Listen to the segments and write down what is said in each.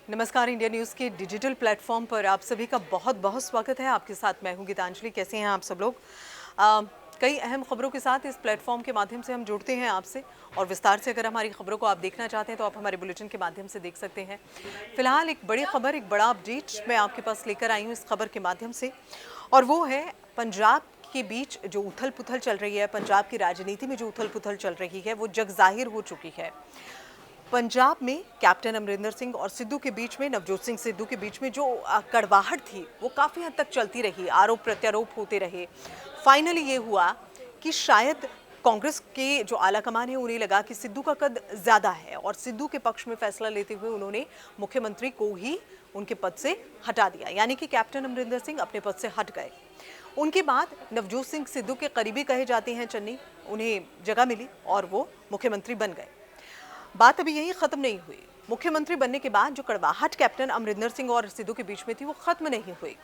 नमस्कार। India news के digital platform पर आप सभी का बहुत बहुत स्वागत है। आपके साथ मैं हूं गीतांजलि। कैसे हैं आप सब लोग? कई अहम खबरों के साथ इस प्लेटफॉर्म के माध्यम से हम जुड़ते हैं आपसे, और विस्तार से अगर हमारी खबरों को आप देखना चाहते हैं तो आप हमारे बुलेटिन के माध्यम से देख सकते हैं। फिलहाल एक बड़ी खबर, एक बड़ा अपडेट मैं आपके पास लेकर आई हूँ इस खबर के माध्यम से, और वो है पंजाब के बीच जो उथल पुथल चल रही है, पंजाब की राजनीति में जो उथल पुथल चल रही है वो जग जाहिर हो चुकी है। पंजाब में कैप्टन अमरिंदर सिंह और सिद्धू के बीच में, नवजोत सिंह सिद्धू के बीच में जो कड़वाहट थी वो काफ़ी हद तक चलती रही, आरोप प्रत्यारोप होते रहे। फाइनली ये हुआ कि शायद कांग्रेस के जो आलाकमान है उन्हें लगा कि सिद्धू का कद ज़्यादा है, और सिद्धू के पक्ष में फैसला लेते हुए उन्होंने मुख्यमंत्री को ही उनके पद से हटा दिया, यानी कि कैप्टन अमरिंदर सिंह अपने पद से हट गए। उनके बाद नवजोत सिंह सिद्धू के करीबी कहे जाते हैं चन्नी, उन्हें जगह मिली और वो मुख्यमंत्री बन गए। बात अभी यही खत्म नहीं हुई। मुख्यमंत्री बनने के बाद जो कड़वाहट कैप्टन अमरिंदर सिंह और सिद्धू के बीच में थी वो खत्म नहीं हुई।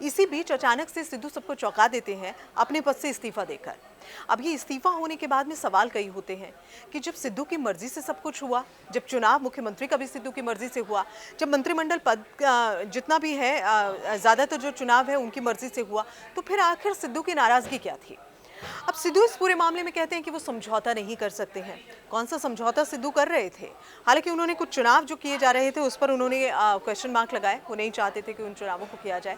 इसी बीच अचानक से सिद्धू सबको चौंका देते हैं अपने पद से इस्तीफा देकर। अब ये इस्तीफा होने के बाद में सवाल कई होते हैं कि जब सिद्धू की मर्जी से सब कुछ हुआ, जब चुनाव मुख्यमंत्री का भी सिद्धू की मर्जी से हुआ, जब मंत्रिमंडल पद जितना भी है ज्यादातर जो चुनाव है उनकी मर्जी से हुआ, तो फिर आखिर सिद्धू की नाराजगी क्या थी? अब सिद्धू इस पूरे मामले में कहते हैं कि वो समझौता नहीं कर सकते हैं। कौन सा समझौता सिद्धू कर रहे थे? हालांकि उन्होंने कुछ चुनाव जो किए जा रहे थे उस पर उन्होंने क्वेश्चन मार्क लगाए। वो नहीं चाहते थे कि उन चुनावों को किया जाए।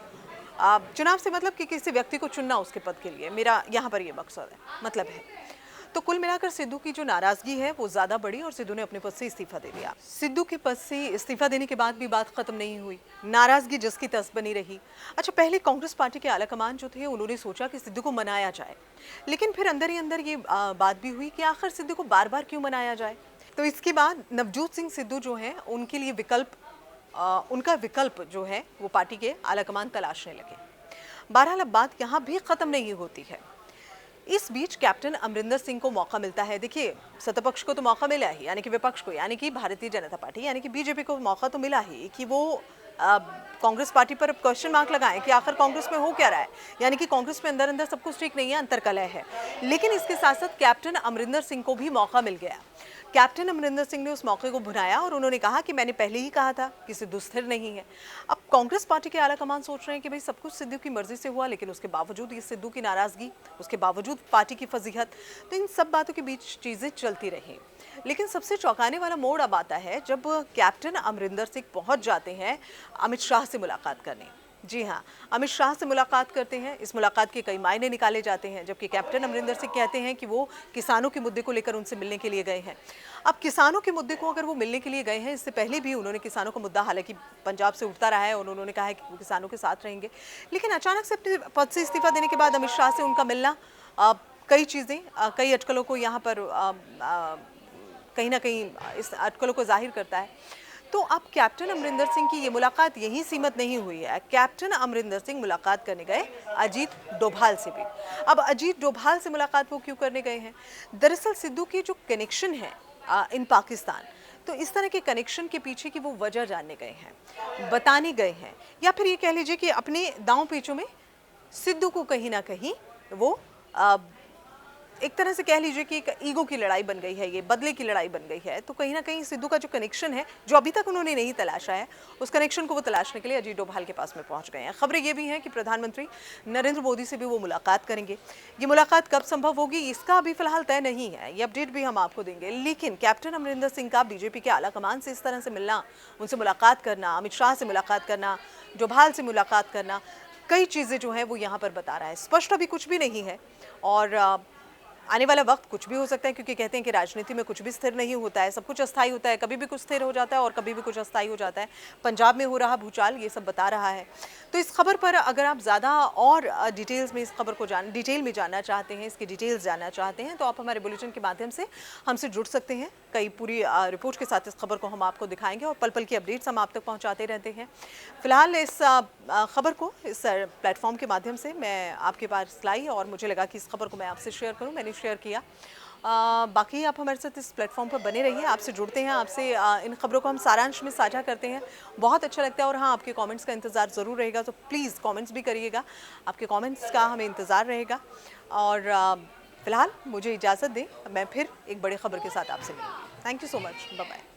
चुनाव से मतलब कि किसी व्यक्ति को चुनना उसके पद के लिए, मेरा यहाँ पर ये मकसद है, मतलब है। तो कुल मिलाकर सिद्धू की जो नाराजगी है वो ज्यादा बढ़ी और सिद्धू ने अपने पद से इस्तीफा दे दिया। सिद्धू के पद से इस्तीफा देने के बाद भी बात खत्म नहीं हुई, नाराजगी जस की तस बनी रही। अच्छा, पहले कांग्रेस पार्टी के आलाकमान जो थे उन्होंने सोचा कि सिद्धू को मनाया जाए, लेकिन फिर अंदर ही अंदर ये बात भी हुई कि आखिर सिद्धू को बार बार क्यों मनाया जाए। तो इसके बाद नवजोत सिंह सिद्धू जो है उनके लिए उनका विकल्प जो है वो पार्टी के आलाकमान तलाशने लगे। बहरहाल अब बात यहाँ भी खत्म नहीं होती है। इस बीच कैप्टन अमरिंदर सिंह को मौका मिलता है। देखिए, सत्तापक्ष को तो मौका मिला ही, यानी कि विपक्ष को, यानी कि भारतीय जनता पार्टी यानी कि बीजेपी को मौका तो मिला ही कि वो कांग्रेस पार्टी पर क्वेश्चन मार्क लगाएं कि आखिर कांग्रेस में हो क्या रहा है, यानी कि कांग्रेस में अंदर अंदर सब कुछ ठीक नहीं है, अंतर्कलह है। लेकिन इसके साथ साथ कैप्टन अमरिंदर सिंह को भी मौका मिल गया। कैप्टन अमरिंदर सिंह ने उस मौके को भुनाया और उन्होंने कहा कि मैंने पहले ही कहा था कि सिद्धू स्थिर नहीं है। अब कांग्रेस पार्टी के आलाकमान सोच रहे हैं कि भाई सब कुछ सिद्धू की मर्जी से हुआ, लेकिन उसके बावजूद ये सिद्धू की नाराजगी, उसके बावजूद पार्टी की फजीहत, तो इन सब बातों के बीच चीजें चलती रही। लेकिन सबसे चौंकाने वाला मोड़ अब आता है जब कैप्टन अमरिंदर सिंह पहुंच जाते हैं अमित शाह से मुलाकात करने। जी हाँ, अमित शाह से मुलाकात करते हैं। इस मुलाकात के कई मायने निकाले जाते हैं, जबकि कैप्टन अमरिंदर सिंह कहते हैं कि वो किसानों के मुद्दे को लेकर उनसे मिलने के लिए गए हैं। अब किसानों के मुद्दे को अगर वो मिलने के लिए गए हैं, इससे पहले भी उन्होंने किसानों का मुद्दा हालांकि पंजाब से उठता रहा है और उन्होंने कहा है कि वो किसानों के साथ रहेंगे, लेकिन अचानक से अपने पद से इस्तीफा देने के बाद अमित शाह से उनका मिलना कई चीज़ें, कई अटकलों को यहाँ पर कहीं ना कहीं इस अटकलों को जाहिर करता है। तो अब कैप्टन अमरिंदर सिंह की ये मुलाकात यहीं सीमित नहीं हुई है। कैप्टन अमरिंदर सिंह मुलाकात करने गए अजीत डोभाल से भी। अब अजीत डोभाल से मुलाकात वो क्यों करने गए हैं? दरअसल सिद्धू की जो कनेक्शन है इन पाकिस्तान, तो इस तरह के कनेक्शन के पीछे की वो वजह जानने गए हैं, बताने गए हैं, या फिर ये कह लीजिए कि अपने दांव पेचों में सिद्धू को कहीं ना कहीं वो एक तरह से कह लीजिए कि एक ईगो की लड़ाई बन गई है, ये बदले की लड़ाई बन गई है। तो कहीं ना कहीं सिद्धू का जो कनेक्शन है, जो अभी तक उन्होंने नहीं तलाशा है, उस कनेक्शन को वो तलाशने के लिए अजीत डोभाल के पास में पहुंच गए हैं। खबरें ये भी हैं कि प्रधानमंत्री नरेंद्र मोदी से भी वो मुलाकात करेंगे। ये मुलाकात कब संभव होगी इसका अभी फिलहाल तय नहीं है, ये अपडेट भी हम आपको देंगे। लेकिन कैप्टन अमरिंदर सिंह का बीजेपी के आलाकमान से इस तरह से मिलना, उनसे मुलाकात करना, अमित शाह से मुलाकात करना, डोभाल से मुलाकात करना, कई चीज़ें जो हैं वो यहाँ पर बता रहा है। स्पष्ट अभी कुछ भी नहीं है, और आने वाला वक्त कुछ भी हो सकता है, क्योंकि कहते हैं कि राजनीति में कुछ भी स्थिर नहीं होता है, सब कुछ अस्थायी होता है। कभी भी कुछ स्थिर हो जाता है और कभी भी कुछ अस्थायी हो जाता है। पंजाब में हो रहा भूचाल ये सब बता रहा है। तो इस खबर पर अगर आप ज़्यादा और डिटेल्स में इस खबर को डिटेल में जानना चाहते हैं, इसकी डिटेल्स जानना चाहते हैं, तो आप हमारे बुलेटिन के माध्यम से हमसे जुड़ सकते हैं। कई पूरी रिपोर्ट के साथ इस खबर को हम आपको दिखाएंगे और पल पल की अपडेट्स हम आप तक पहुँचाते रहते हैं। फिलहाल इस खबर को इस प्लेटफॉर्म के माध्यम से मैं आपके पास लाई और मुझे लगा कि इस खबर को मैं आपसे शेयर करूं, मैंने शेयर किया। बाकी आप हमारे साथ इस प्लेटफॉर्म पर बने रहिए, आपसे जुड़ते हैं, आपसे इन खबरों को हम सारांश में साझा करते हैं, बहुत अच्छा लगता है। और हाँ, आपके कमेंट्स का इंतज़ार ज़रूर रहेगा, तो प्लीज़ कमेंट्स भी करिएगा, आपके कमेंट्स का हमें इंतज़ार रहेगा। और फिलहाल मुझे इजाज़त दें, मैं फिर एक बड़ी खबर के साथ आपसे मिलूंगी। Thank you so much, bye bye.